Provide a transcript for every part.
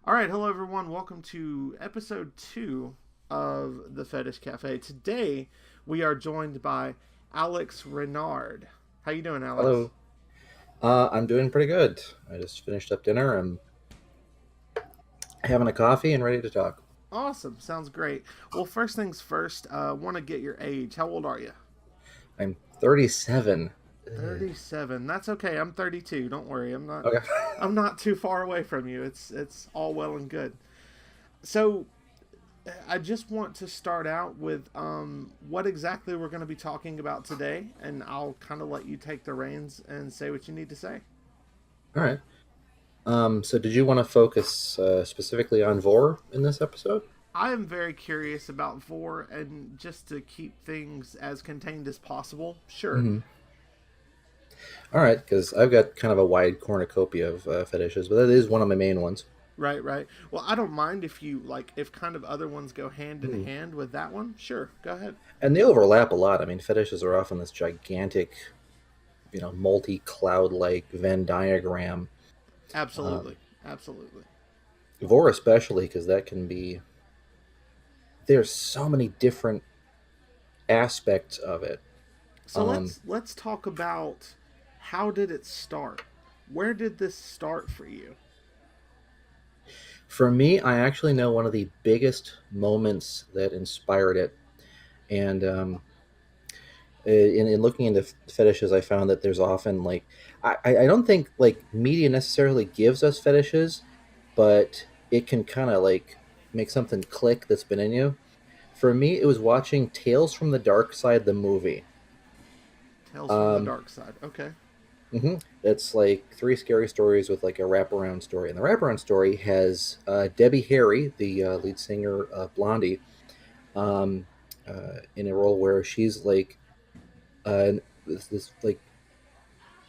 All right, hello everyone. Welcome to episode 2 of the Fetish Cafe. Today we are joined by Alex Reynard. How you doing, Alex? Hello. I'm doing pretty good. I just finished up dinner. I'm having a coffee and ready to talk. Awesome. Sounds great. Well, first things first, want to get your age. How old are you? I'm 37. Ugh. 37. That's okay. I'm 32. Don't worry. I'm not Okay. I'm not too far away from you. It's all well and good. So, I just want to start out with what exactly we're going to be talking about today, and I'll kind of let you take the reins and say what you need to say. All right. So did you want to focus specifically on Vore in this episode? I am very curious about Vore, and just to keep things as contained as possible, sure. Hmm. All right, because I've got kind of a wide cornucopia of fetishes, but that is one of my main ones. Right, right. Well, I don't mind if you like if kind of other ones go hand in Hmm. hand with that one. Sure, go ahead. And they overlap a lot. I mean, fetishes are often this gigantic, multi-cloud-like Venn diagram. Um, Absolutely, absolutely. Vore especially, because that can be there's so many different aspects of it. So Um, let's talk about how did it start? Where did this start for you? for me, I actually know one of the biggest moments that inspired it. And in looking into fetishes, I found that there's often I don't think like media necessarily gives us fetishes, but it can kind of like make something click that's been in you. For me, it was watching Tales from the Dark Side, the movie. Tales from the Um, Dark Side. Okay. It's like three scary stories with like a wraparound story, and the wraparound story has Debbie Harry, the lead singer of Blondie, um, in a role where she's like this like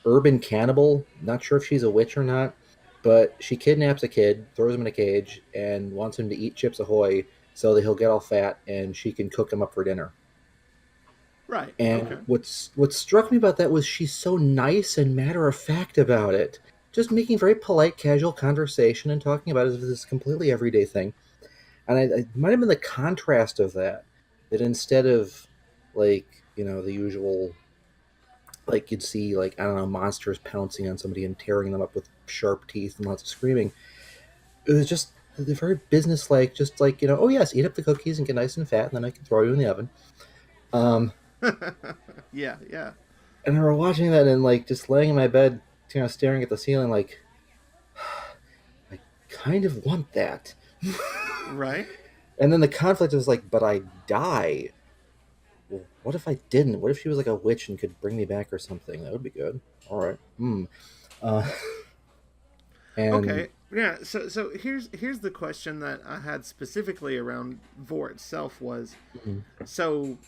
urban cannibal. Not sure if she's a witch or not, but she kidnaps a kid, throws him in a cage, and wants him to eat Chips Ahoy so that he'll get all fat and she can cook him up for dinner. Right. And Okay. what struck me about that was she's so nice and matter of fact about it, just making very polite, casual conversation and talking about it as this completely everyday thing. And I might have been the contrast of that, that instead of like the usual, like you'd see like I don't know, monsters pouncing on somebody and tearing them up with sharp teeth and lots of screaming. It was just the very business-like, just like oh yes, eat up the cookies and get nice and fat, and then I can throw you in the oven. Um, Yeah, yeah. and I remember watching that and like just laying in my bed, staring at the ceiling, like I kind of want that. Right. And then the conflict was like, but I die. Well, what if I didn't? What if she was like a witch and could bring me back or something? That would be good. All right. Hmm. Uh, and Okay. Yeah. So here's the question that I had specifically around Vor itself was mhm, so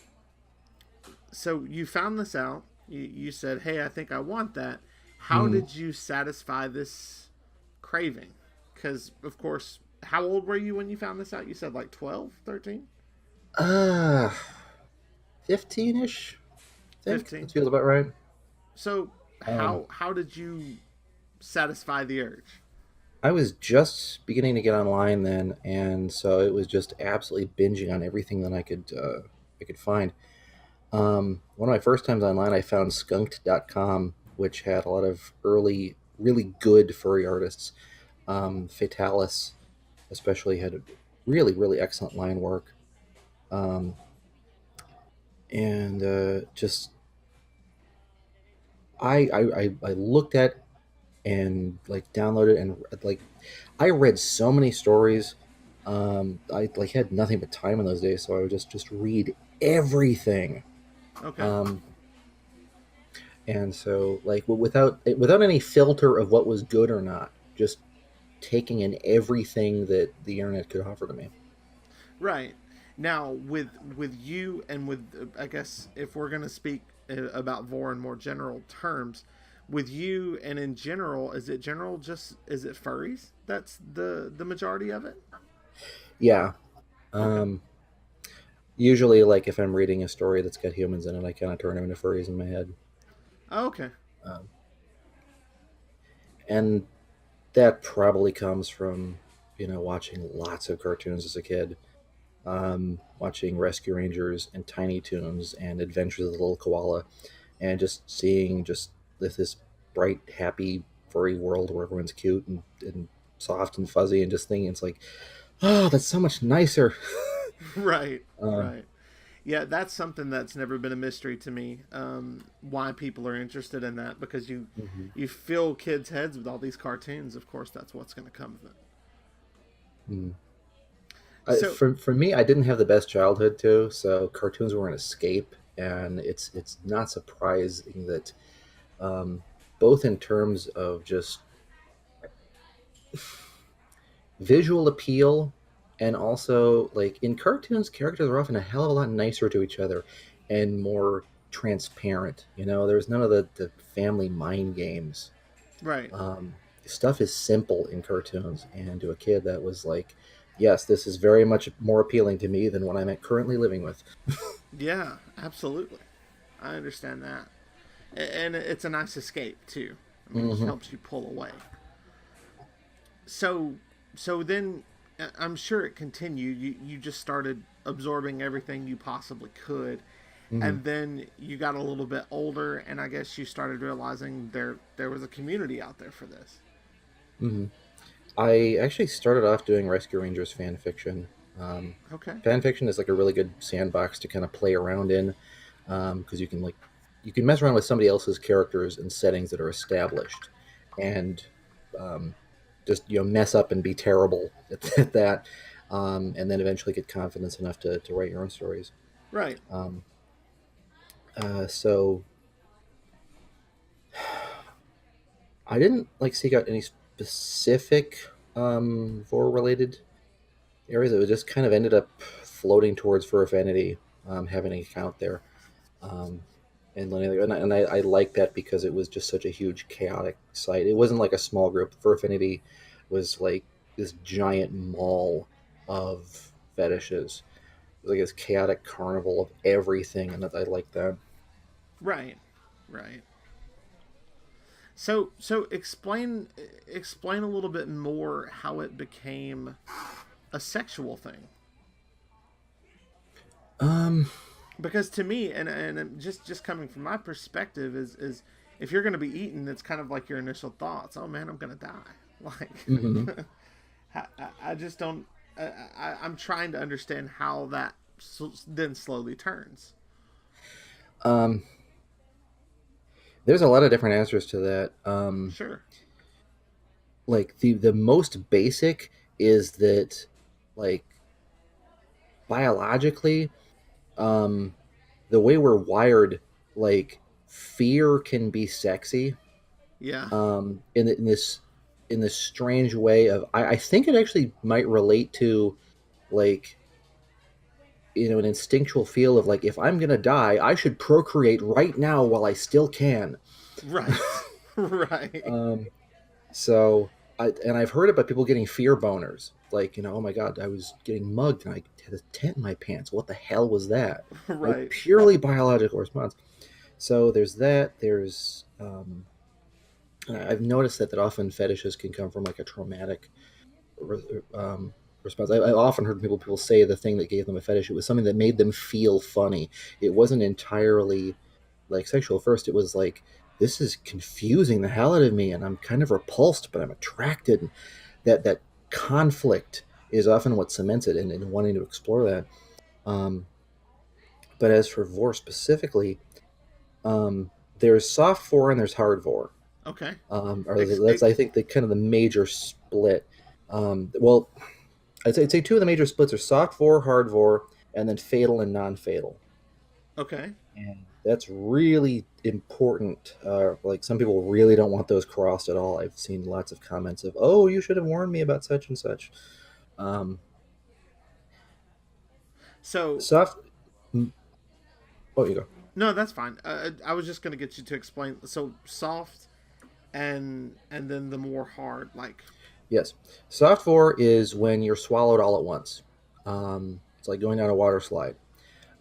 so you found this out. You said, "Hey, I think I want that." How mhm. did you satisfy this craving? Because of course, how old were you when you found this out? You said like 12, 13, uh 15ish. I think 15. that feels about right. So Um, how did you satisfy the urge? I was just beginning to get online then, and so it was just absolutely binging on everything that I could find. One of my first times online, I found skunked.com, which had a lot of early, really good furry artists. Fatalis, especially, had really, really excellent line work. Um, and just, I looked at and like downloaded and like, I read so many stories. I like had nothing but time in those days, so I would just read everything. Okay. Um, and so like without any filter of what was good or not, just taking in everything that the internet could offer to me. Right. Now, with you and with I guess if we're going to speak about Vor in more general terms, with you and in general, is it general just is it furries? That's the majority of it? Yeah. Okay. um Usually, like if I'm reading a story that's got humans in it, I kind of turn them into furries in my head. Oh, okay. um, and that probably comes from, watching lots of cartoons as a kid, watching Rescue Rangers and Tiny Toons and Adventures of the Little Koala, and just seeing just this bright, happy, furry world where everyone's cute and soft and fuzzy, and just thinking it's like, oh, that's so much nicer. Right, Uh, right. Yeah, that's something that's never been a mystery to me. Why people are interested in that, because mhm. you fill kids' heads with all these cartoons. Of course, that's what's going to come of it. Mm. So For me, I didn't have the best childhood too, so cartoons were an escape, and it's not surprising that, um, both in terms of just visual appeal, and also like in cartoons, characters are often a hell of a lot nicer to each other and more transparent. There's none of the family mind games. right, um, Stuff is simple in cartoons, and to a kid that was like, yes, this is very much more appealing to me than what I'm currently living with. yeah, absolutely. I understand that, and it's a nice escape too. I mean, it just Hmm. helps you pull away. So, so then I'm sure it continued. You just started absorbing everything you possibly could, Hmm. and then you got a little bit older, and I guess you started realizing there was a community out there for this. Hmm. I actually started off doing Rescue Rangers fan fiction. Okay. Fan fiction is like a really good sandbox to kind of play around in, because you can mess around with somebody else's characters and settings that are established, and um, just mess up and be terrible at that, and then eventually get confidence enough to write your own stories. Right. Um, so I didn't like seek out any specific Vore related areas. It was just kind of ended up floating towards Fur Affinity, having an account there. Um, and I like that because it was just such a huge chaotic site. It wasn't like a small group. Fur Affinity was like this giant mall of fetishes. It was like this chaotic carnival of everything, and I like that. Right. Right. So explain a little bit more how it became a sexual thing. Um, Because to me, and just coming from my perspective, is if you're going to be eaten, it's kind of like your initial thoughts. Oh man, I'm going to die. mhm. Like, I just don't. I'm trying to understand how that then slowly turns. um, there's a lot of different answers to that. Sure. Like the most basic is that, like, biologically, um, the way we're wired, like, fear can be sexy, Yeah. in this strange way of, I think it actually might relate to, like, an instinctual feel of like, if I'm gonna die, I should procreate right now while I still can. Right. Right. um, So, I've heard about people getting fear boners. Like, oh my God, I was getting mugged and I had a tent in my pants. What the hell was that? Like, Right. purely biological response. So there's that. I've noticed that often fetishes can come from like a traumatic response. I've often heard people say the thing that gave them a fetish, it was something that made them feel funny. It wasn't entirely like sexual. First it was like, this is confusing the hell out of me, and I'm kind of repulsed, but I'm attracted. And that conflict is often what cements it, in wanting to explore that. um, but as for Vore specifically, there's soft Vore and there's hard Vore. Okay. Or Ex- that's, ex- I think, the kind of the major split. Well, I'd say two of the major splits are soft Vore, hard Vore, and then fatal and non-fatal. okay. And that's really important. Like, some people really don't want those crossed at all. I've seen lots of comments of, "Oh, you should have warned me about such and such." Um, So soft. Oh, you go. no, that's fine. I was just going to get you to explain. So soft and then the more hard, like Yes, soft Vore is when you're swallowed all at once. It's like going down a water slide.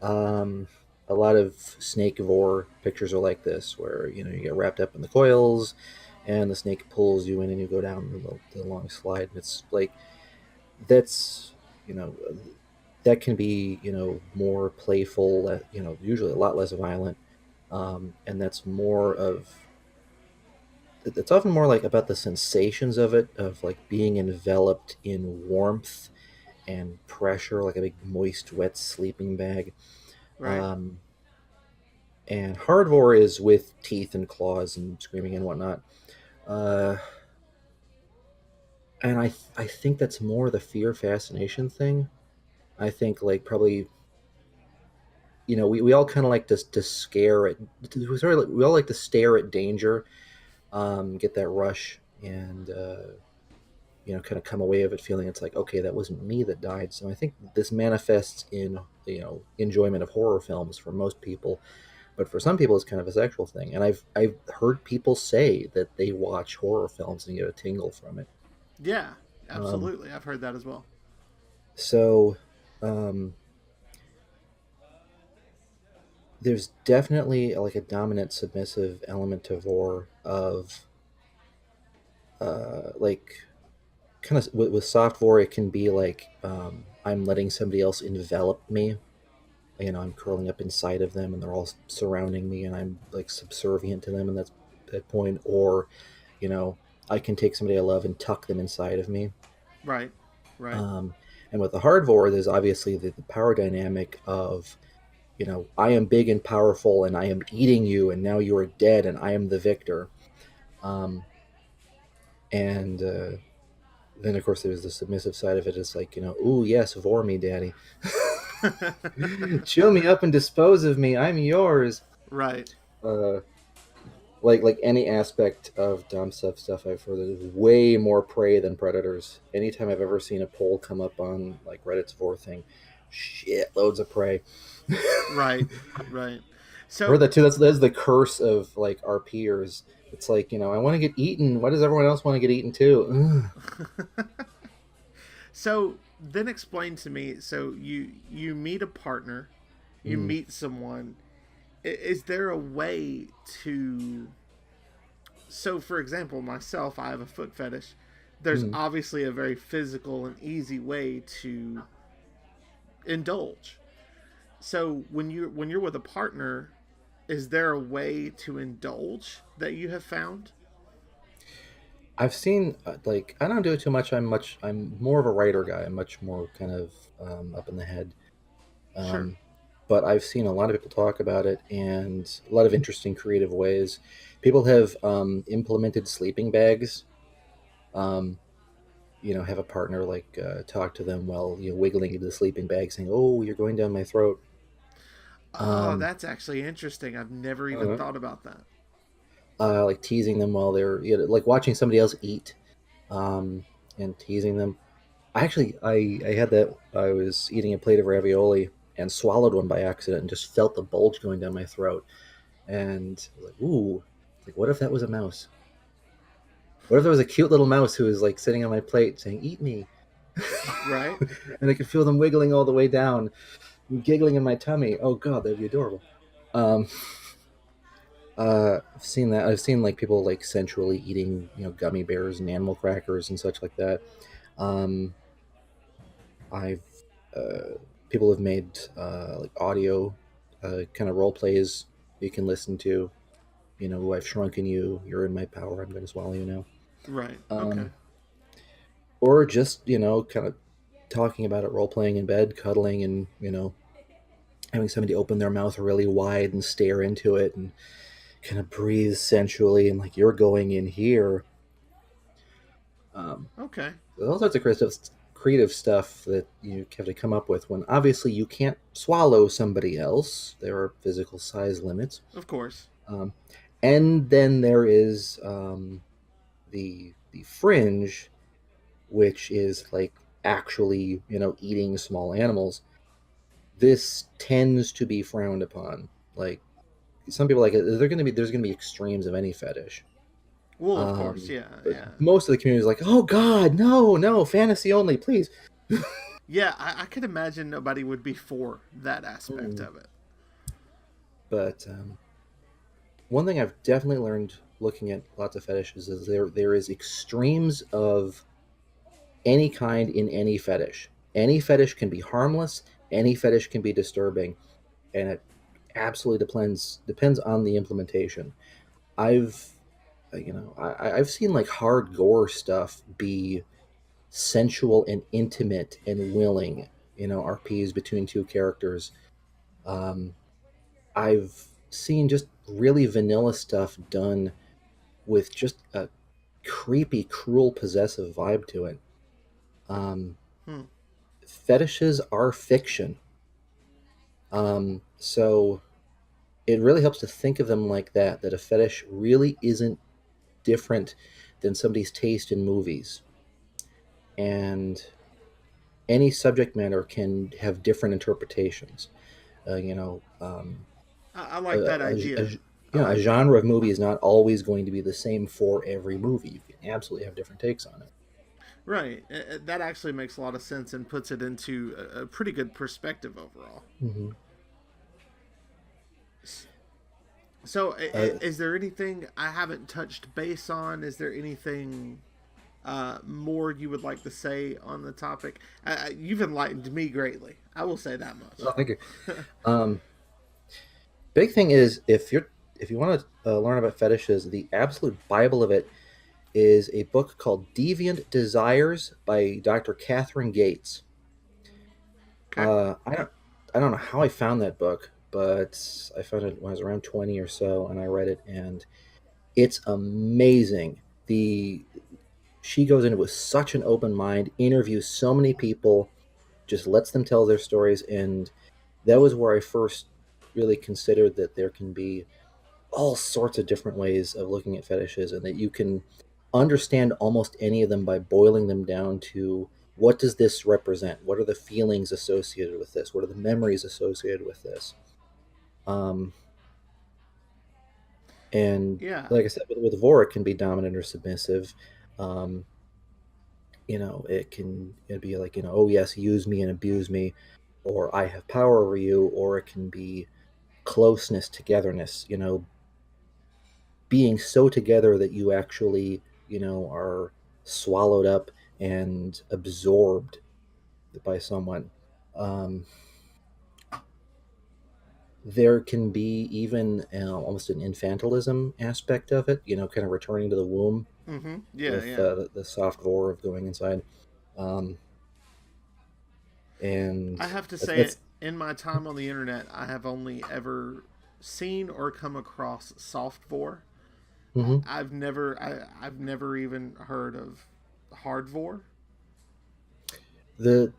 Um, a lot of snake Vore pictures are like this, where you get wrapped up in the coils, and the snake pulls you in, and you go down the long slide. And it's like, that's, you know, that can be, more playful, usually a lot less violent. And that's more of, it's often more like about the sensations of it, of like being enveloped in warmth and pressure, like a big moist, wet sleeping bag. Right. Um, and hardcore is with teeth and claws and screaming and whatnot. Uh, and I think that's more the fear fascination thing. I think like probably, we all kind of like to scare at, we all like to stare at danger, get that rush, and kind of come away of it feeling it's like, okay, that wasn't me that died. So I think this manifests in, enjoyment of horror films for most people, but for some people it's kind of a sexual thing. And I've heard people say that they watch horror films and get a tingle from it. Yeah, Um, absolutely. I've heard that as well. so um, there's definitely like a dominant submissive element to Vore of like kind of with soft Vore, it can be like, I'm letting somebody else envelop me. I'm curling up inside of them and they're all surrounding me and I'm like subservient to them, and that's that point. Or, you know, I can take somebody I love and tuck them inside of me. Right. Right. Um, and with the hardvore, there's obviously the power dynamic of, I am big and powerful and I am eating you and now you are dead and I am the victor. Um, and then of course there's the submissive side of it. It's like, ooh, yes, vor me, daddy. Chew me up and dispose of me. I'm yours. Right. Uh, like any aspect of dumb stuff I've heard, is way more prey than predators. Anytime I've ever seen a poll come up on like Reddit's Vore thing, shit loads of prey. Right. Right. I heard So that too. That's the curse of like our peers. It's like, I want to get eaten. Why does everyone else want to get eaten too? so then explain to me, so you meet a partner, you Mm, meet someone. Is there a way to, so for example, myself, I have a foot fetish. There's mm. obviously a very physical and easy way to indulge. So when you're with a partner, is there a way to indulge that you have found? I've seen like, I don't do it too much. I'm more of a writer guy. I'm much more kind of up in the head. Sure. Um, but I've seen a lot of people talk about it and a lot of interesting creative ways. People have implemented sleeping bags. Um, have a partner like talk to them while wiggling into the sleeping bag, saying, "Oh, you're going down my throat." Oh, Um, that's actually interesting. I've never even uh, thought about that. like teasing them while they're, like watching somebody else eat, um, and teasing them. I had that. I was eating a plate of ravioli and swallowed one by accident and just felt the bulge going down my throat. And like, ooh, like what if that was a mouse? What if there was a cute little mouse who was like sitting on my plate saying, "Eat me," Right. and I could feel them wiggling all the way down, giggling in my tummy. Oh god, that'd be adorable. Um, I've seen that. I've seen like people like sensually eating, gummy bears and animal crackers and such like that. Um, I've People have made like audio kind of role plays you can listen to. I've shrunken you. You're in my power. I'm going to swallow you now. Right. Okay. Um, or just kind of talking about it, role playing in bed, cuddling, and having somebody open their mouth really wide and stare into it and kind of breathe sensually and like you're going in here. Um, Okay. all sorts of creative stuff that you have to come up with when obviously you can't swallow somebody else. There are physical size limits. Of course. Um, and then there is the fringe, which is like actually eating small animals. This tends to be frowned upon. Like some people like it. There's gonna be extremes of any fetish. Well, of course. Yeah. But Yeah. most of the community is like, oh God, no, no, fantasy only, please. Yeah. I could imagine nobody would be for that aspect Mm. of it. But one thing I've definitely learned looking at lots of fetishes is there is extremes of any kind in any fetish. Any fetish can be harmless, any fetish can be disturbing, and it absolutely depends on the implementation. I've I've seen like hard gore stuff be sensual and intimate and willing, RPs between two characters. Um, I've seen just really vanilla stuff done with just a creepy, cruel, possessive vibe to it. Um, Hmm. Fetishes are fiction. So it really helps to think of them like that a fetish really isn't different than somebody's taste in movies. And any subject matter can have different interpretations. Uh, you know, um, I a, like that a, idea. I a like that. genre of movie is not always going to be the same for every movie. You can absolutely have different takes on it. Right. That actually makes a lot of sense and puts it into a pretty good perspective overall. Mm-hmm. So, Uh, is there anything I haven't touched base on? Is there anything more you would like to say on the topic? You've enlightened me greatly. I will say that oh, thank you. much. Um, Big thing is if you want to learn about fetishes, the absolute bible of it is a book called Deviant Desires by Dr. Catherine Gates. Okay. I don't know how I found that book, but I found it when I was around 20 or so, and I read it, and it's amazing. The She goes into it with such an open mind, interviews so many people, just lets them tell their stories, and that was where I first really considered that there can be all sorts of different ways of looking at fetishes, and that you can understand almost any of them by boiling them down to what does this represent? What are the feelings associated with this? What are the memories associated with this? Um, and Yeah. like I said, with Vore, it can be dominant or submissive. Um, it be like, oh yes, use me and abuse me, or I have power over you, or it can be closeness, togetherness, being so together that you actually, are swallowed up and absorbed by someone. Um, there can be even almost an infantilism aspect of it, kind of returning to the womb Mm-hmm. Yeah. with Yeah. the soft vor of going inside. Um, and I have to say it. that's In my time on the internet, I have only ever seen or come across soft vor. mhm. I've never even heard of hard vor. the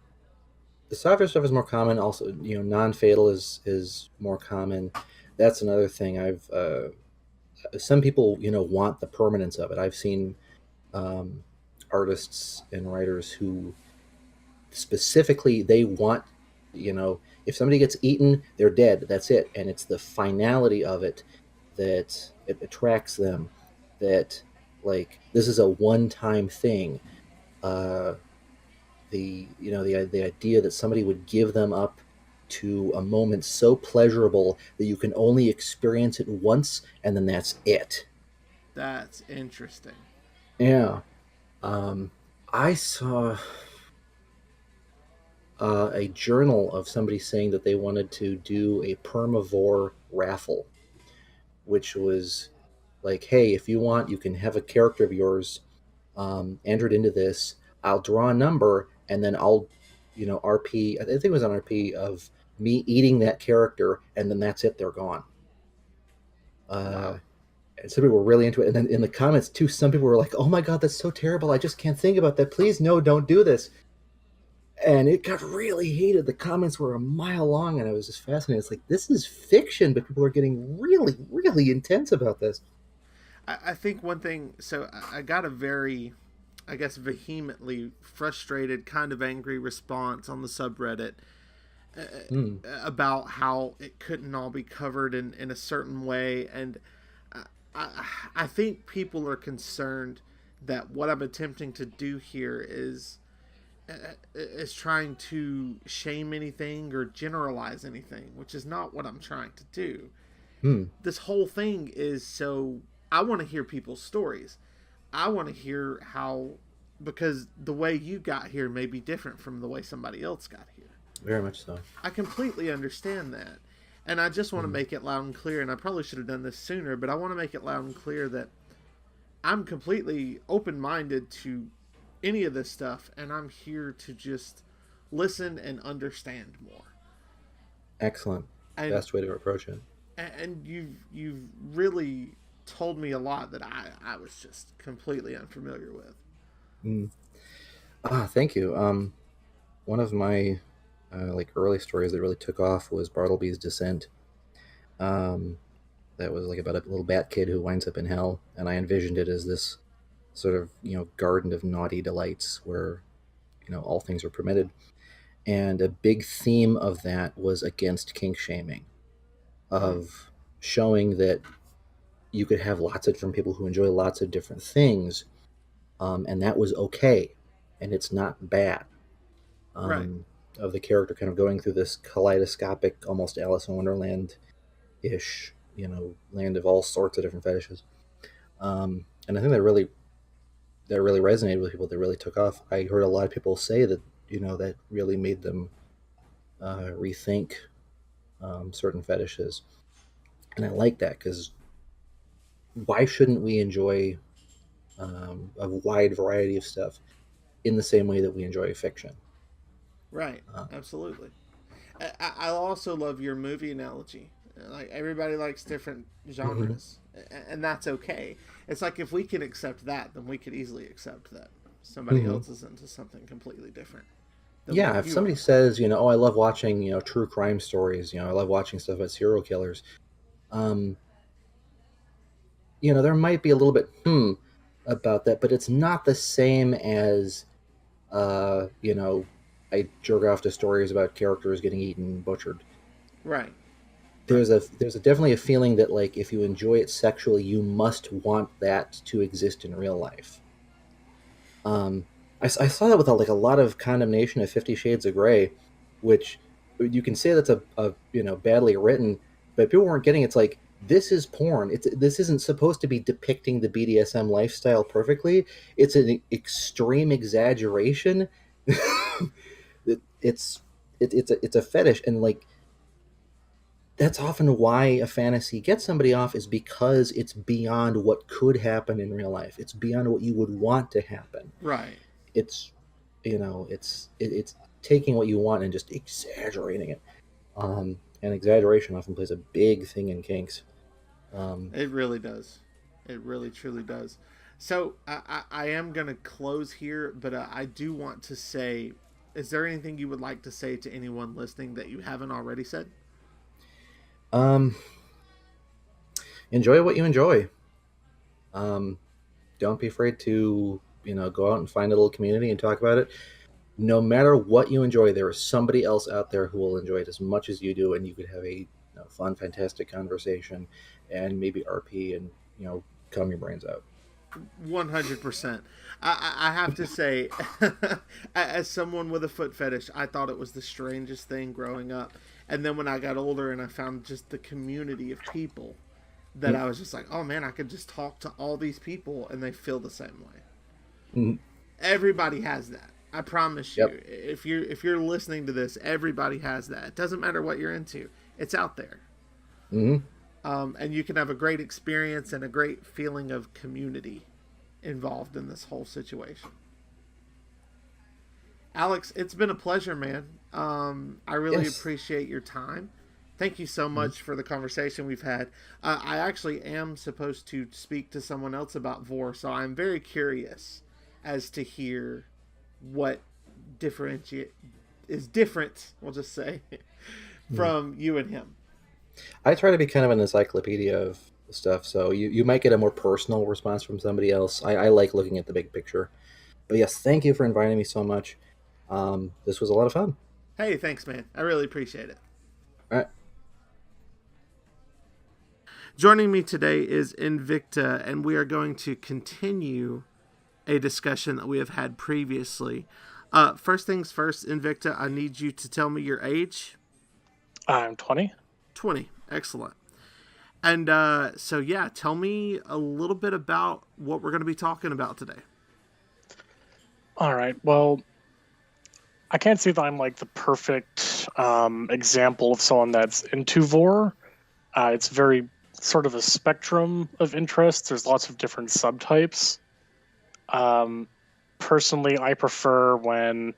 the softer stuff is more common. Also, non-fatal is more common. That's another thing. I've Some people, want the permanence of it. I've seen um, artists and writers who specifically they want, if somebody gets eaten, they're dead. That's it, and it's the finality of it that it attracts them. That like this is a one-time thing. Uh, the idea that somebody would give them up to a moment so pleasurable that you can only experience it once and then that's it. That's interesting. Yeah. um, I saw a journal of somebody saying that they wanted to do a permavore raffle, which was like, hey, if you want, you can have a character of yours entered into this. I'll draw a number, and then I'll, RP. I think it was an RP of me eating that character, and then that's it. They're gone. Uh, Wow. and some people were really into it. And then in the comments too, some people were like, "Oh my god, that's so terrible! I just can't think about that. Please, no, don't do this." And it got really heated. The comments were a mile long, and I was just fascinated. It's like this is fiction, but people are getting really, really intense about this. I think one thing. So I got a very, I guess, vehemently frustrated, kind of angry response on the subreddit Hmm. about how it couldn't all be covered in a certain way, and I, I think people are concerned that what I'm attempting to do here is trying to shame anything or generalize anything, which is not what I'm trying to do. Hmm. This whole thing is so I want to hear people's stories. I want to hear how because the way you got here may be different from the way somebody else got here. Very much so. I completely understand that. And I just want to Mm. make it loud and clear, and I probably should have done this sooner, but I want to make it loud and clear that I'm completely open minded to any of this stuff, and I'm here to just listen and understand more. Excellent. And Best way to approach it. you've really told me a lot that I was just completely unfamiliar with. Mm. Thank you. One of my like early stories that really took off was Bartleby's Descent. Um, that was like about a little bat kid who winds up in hell, and I envisioned it as this sort of garden of naughty delights where all things are permitted. And a big theme of that was against kink shaming, Hmm. of showing that you could have lots of different people who enjoy lots of different things, and that was okay, and it's not bad. Right. Um, of the character kind of going through this kaleidoscopic, almost Alice in Wonderland ish, land of all sorts of different fetishes. And I think that really resonated with people. That really took off. I heard a lot of people say that that really made them rethink certain fetishes, and I like that because why shouldn't we enjoy a wide variety of stuff in the same way that we enjoy fiction? Right. Uh, Absolutely. I also love your movie analogy. Like everybody likes different mhm. genres, and that's okay. It's like if we can accept that, then we could easily accept that somebody Mhm. else is into something completely different than Yeah, what if you somebody are. says, oh, I love watching, true crime stories, I love watching stuff about serial killers, um, there might be a little bit about that, but it's not the same as uh, you know, I jerk off to stories about characters getting eaten, butchered. Right. Right. There's definitely a feeling that like if you enjoy it sexually, you must want that to exist in real life. Um, I saw that with like a lot of condemnation of 50 Shades of Grey, which you can say that's a badly written, but people weren't getting it's like this is porn. This isn't supposed to be depicting the BDSM lifestyle perfectly. It's an extreme exaggeration. it, it's it's a fetish, and like that's often why a fantasy gets somebody off is because it's beyond what could happen in real life. It's beyond what you would want to happen. Right. It's it's taking what you want and just exaggerating it. And exaggeration often plays a big thing in kinks. Um, It really does. It really truly does. So I am going to close here, but I do want to say, is there anything you would like to say to anyone listening that you haven't already said? um, Enjoy what you enjoy. Um, don't be afraid to go out and find a little community and talk about it. No matter what you enjoy, there is somebody else out there who will enjoy it as much as you do, and you could have a fun, fantastic conversation, and maybe RP and calm your brains out. 100%. I have to say, as someone with a foot fetish, I thought it was the strangest thing growing up. And then when I got older and I found just the community of people, that I was just like, oh man, I could just talk to all these people and they feel the same way. Mm-hmm. Everybody has that. I promise Yep. you. If you're listening to this, everybody has that. It doesn't matter what you're into. It's out there. Mm-hmm. And you can have a great experience and a great feeling of community involved in this whole situation. Alex, it's been a pleasure, man. I really Yes. appreciate your time. Thank you so Mm-hmm. much for the conversation we've had. I actually am supposed to speak to someone else about Vore, so I'm very curious as to hear what differentiate is different. We'll just say Mm-hmm. from you and him. I try to be kind of an encyclopedia of stuff, so you might get a more personal response from somebody else. I like looking at the big picture. But yes, thank you for inviting me so much. This was a lot of fun. Hey, thanks, man. I really appreciate it. All right. Joining me today is Invicta, and we are going to continue a discussion that we have had previously. First things first, Invicta, I need you to tell me your age. I'm 20. 20. Excellent. And so, yeah, tell me a little bit about what we're going to be talking about today. All right. Well, I can't say that I'm like the perfect example of someone that's into Vore. It's very sort of a spectrum of interests. There's lots of different subtypes. Um, Personally, I prefer when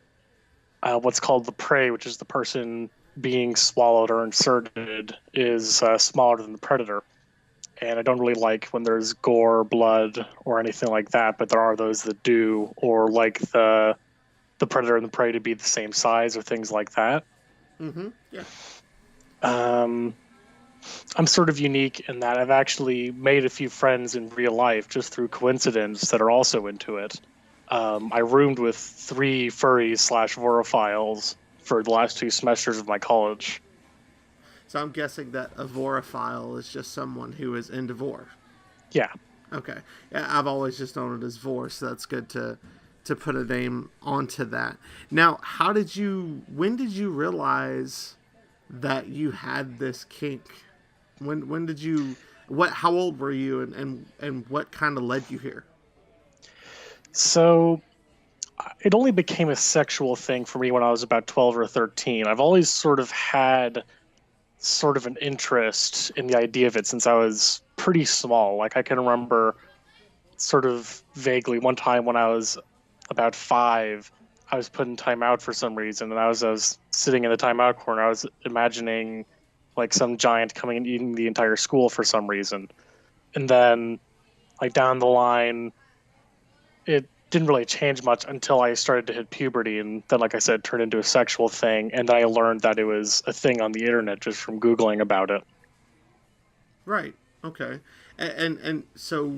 what's called the prey, which is the person being swallowed or inserted, is smaller than the predator. And I don't really like when there's gore, blood, or anything like that. But there are those that do, or like the predator and the prey to be the same size, or things like that. Mm-hmm. Yeah. Um, I'm sort of unique in that I've actually made a few friends in real life just through coincidence that are also into it. I roomed with three furries slash vorophiles for the last 2 semesters of my college. So I'm guessing that a vorophile is just someone who is into Vore. Yeah. Okay. Yeah, I've always just known it as Vore, so that's good to put a name onto that. Now, when did you realize that you had this kink? When did you how old were you, and what kind of led you here? So it only became a sexual thing for me when I was about 12 or 13. I've always sort of had sort of an interest in the idea of it since I was pretty small. Like I can remember sort of vaguely one time when I was about 5, I was put in timeout for some reason, and I was sitting in the timeout corner. I was imagining like some giant coming and eating the entire school for some reason, and then like down the line, it didn't really change much until I started to hit puberty, and then, like I said, turned into a sexual thing. And then I learned that it was a thing on the internet just from googling about it. Right. Okay. And so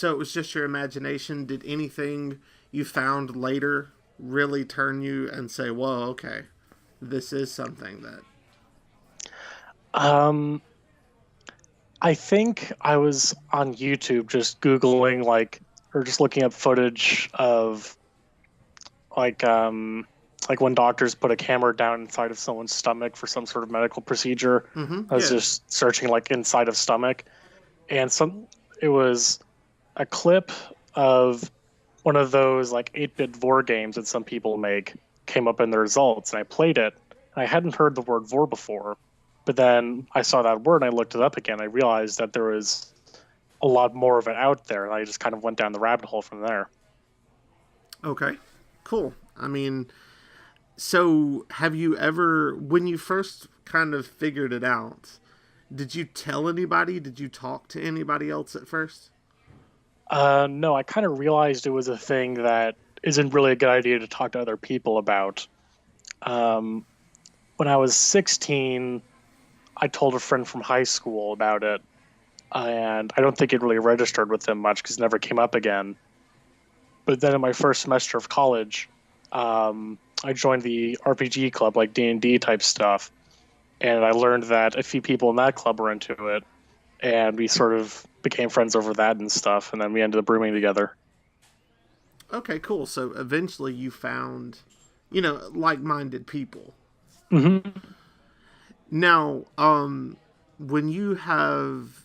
it was just your imagination. Did anything you found later really turn you and say, "Whoa, okay, this is something that." Um, I think I was on YouTube just googling or just looking up footage of like um like when doctors put a camera down inside of someone's stomach for some sort of medical procedure. Mm-hmm. I was Yeah. just searching like inside of stomach, and it was a clip of one of those like 8-bit Vore games that some people make came up in the results, and I played it. I hadn't heard the word Vore before, but then I saw that word and I looked it up again. I realized that there was a lot more of it out there, and I just kind of went down the rabbit hole from there. Okay. Cool. I mean, so have you ever, when you first kind of figured it out, did you tell anybody? Did you talk to anybody else at first? No, I kind of realized it was a thing that isn't really a good idea to talk to other people about. Um, when I was 16, I told a friend from high school about it, and I don't think it really registered with them much because it never came up again. But then in my first semester of college, I joined the RPG club, like D&D type stuff, and I learned that a few people in that club were into it, and we sort of became friends over that and stuff, and then we ended up rooming together. Okay, cool. So eventually you found, like-minded people. Hmm. Now, when you have,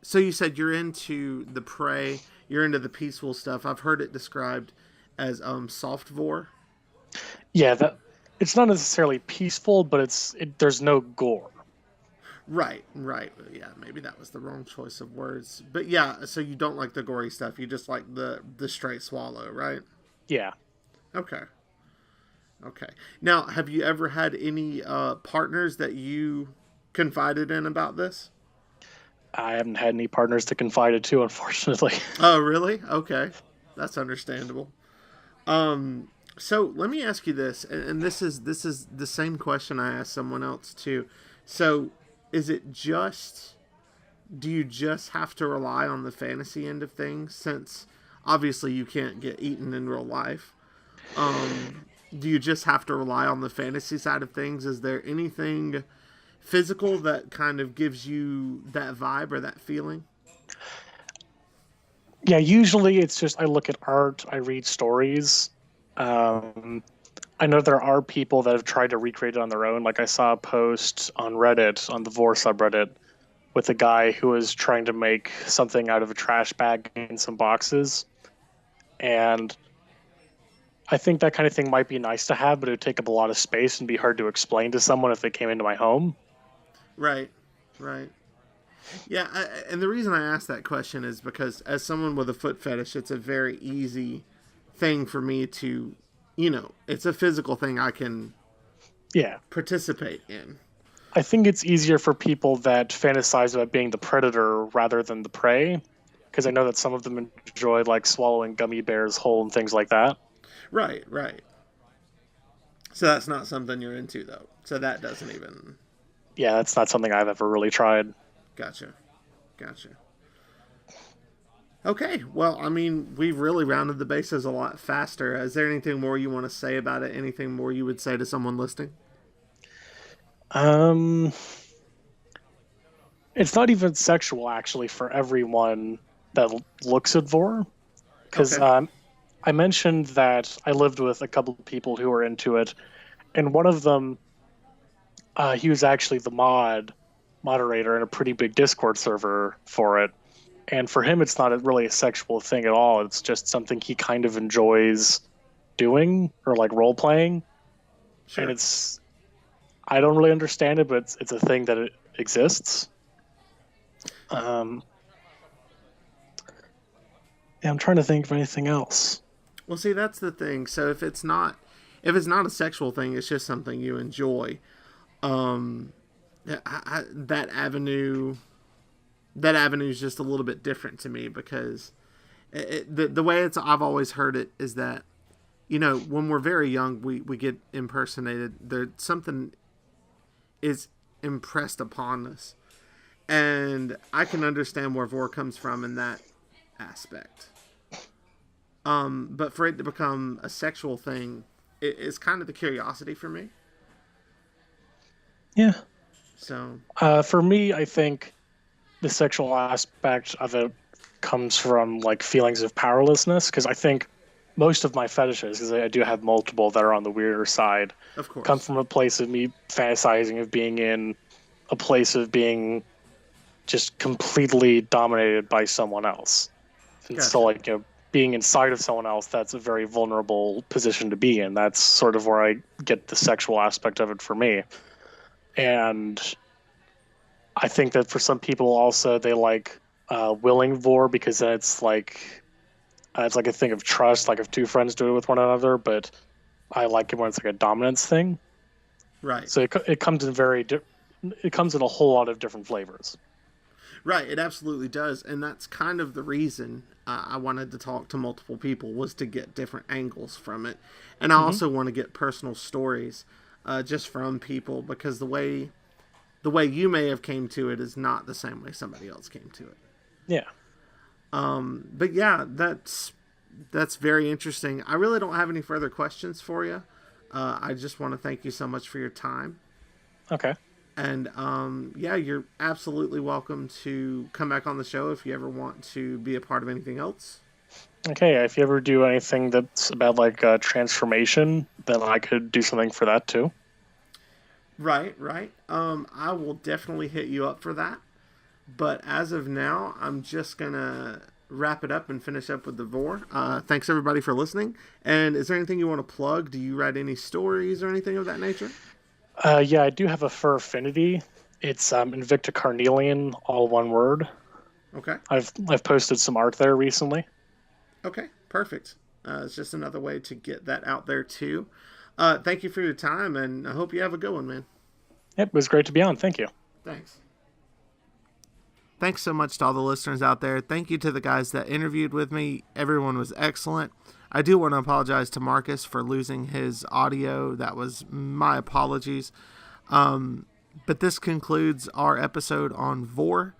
so you said you're into the prey, you're into the peaceful stuff. I've heard it described as soft vor. Yeah, that it's not necessarily peaceful, but there's no gore. Right, right. Yeah, maybe that was the wrong choice of words. But yeah, so you don't like the gory stuff. You just like the straight swallow, right? Yeah. Okay. Okay. Now, have you ever had any partners that you confided in about this? I haven't had any partners to confide it to, unfortunately. Oh, really? Okay. That's understandable. Um, so let me ask you this, and this is the same question I asked someone else too. So, is it just do you just have to rely on the fantasy end of things since obviously you can't get eaten in real life? Do you just have to rely on the fantasy side of things? Is there anything physical that kind of gives you that vibe or that feeling? Yeah, usually it's just I look at art, I read stories. Um, I know there are people that have tried to recreate it on their own. Like I saw a post on Reddit, on the Vore subreddit, with a guy who was trying to make something out of a trash bag and some boxes. And I think that kind of thing might be nice to have, but it would take up a lot of space and be hard to explain to someone if they came into my home. Right, right. Yeah, and the reason I asked that question is because as someone with a foot fetish, it's a very easy thing for me to, it's a physical thing I can Yeah. participate in. I think it's easier for people that fantasize about being the predator rather than the prey, because I know that some of them enjoy like swallowing gummy bears whole and things like that. Right, right. So that's not something you're into, though. So that doesn't even. Yeah, that's not something I've ever really tried. Gotcha. Gotcha. Okay, well, I mean, we've really rounded the bases a lot faster. Is there anything more you want to say about it? Anything more you would say to someone listening? Um, it's not even sexual actually for everyone that looks at Vore, because Okay. I mentioned that I lived with a couple of people who were into it, and one of them, he was actually the moderator in a pretty big Discord server for it. And for him, it's not really a sexual thing at all. It's just something he kind of enjoys doing or like role playing. Sure. And I don't really understand it, but it's a thing that it exists. Yeah, I'm trying to think of anything else. Well, see, that's the thing. So if it's not a sexual thing, it's just something you enjoy. Um, that avenue, that avenue is just a little bit different to me because the way I've always heard it is that when we're very young, we get impersonated. There something is impressed upon us, and I can understand where Vore comes from in that aspect. But for it to become a sexual thing, it's kind of the curiosity for me. Yeah. So For me, I think the sexual aspect of it comes from like feelings of powerlessness, because I think most of my fetishes, because I do have multiple that are on the weirder side, of come course, from a place of me fantasizing of being in a place of being just completely dominated by someone else. And so, gotcha. like, being inside of someone else, that's a very vulnerable position to be in. That's sort of where I get the sexual aspect of it for me. And I think that for some people also, they like willing Vore because then it's like a thing of trust, like if two friends do it with one another, but I like it when it's like a dominance thing. Right, So it comes in it comes in a whole lot of different flavors. right. It absolutely does, and that's kind of the reason I wanted to talk to multiple people was to get different angles from it, and I Hmm. also want to get personal stories, just from people because the way you may have came to it is not the same way somebody else came to it. Yeah. But yeah, that's very interesting. I really don't have any further questions for you. I just want to thank you so much for your time. Okay. And yeah, you're absolutely welcome to come back on the show if you ever want to be a part of anything else. Okay. If you ever do anything that's about like transformation, then I could do something for that too. Right, right. I will definitely hit you up for that. But as of now, I'm just gonna wrap it up and finish up with the Vore. Thanks everybody for listening. And is there anything you want to plug? Do you write any stories or anything of that nature? Yeah, I do have a fur affinity. It's Invicta Carnelian, all one word. Okay. I've posted some art there recently. Okay. Perfect. It's just another way to get that out there too. Thank you for your time, and I hope you have a good one, man. Yep, it was great to be on. Thank you. Thanks. Thanks so much to all the listeners out there. Thank you to the guys that interviewed with me. Everyone was excellent. I do want to apologize to Marcus for losing his audio. That was my apologies. But this concludes our episode on Vore.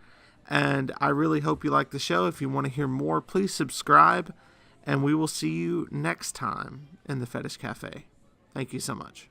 And I really hope you like the show. If you want to hear more, please subscribe. And we will see you next time in the Fetish Cafe. Thank you so much.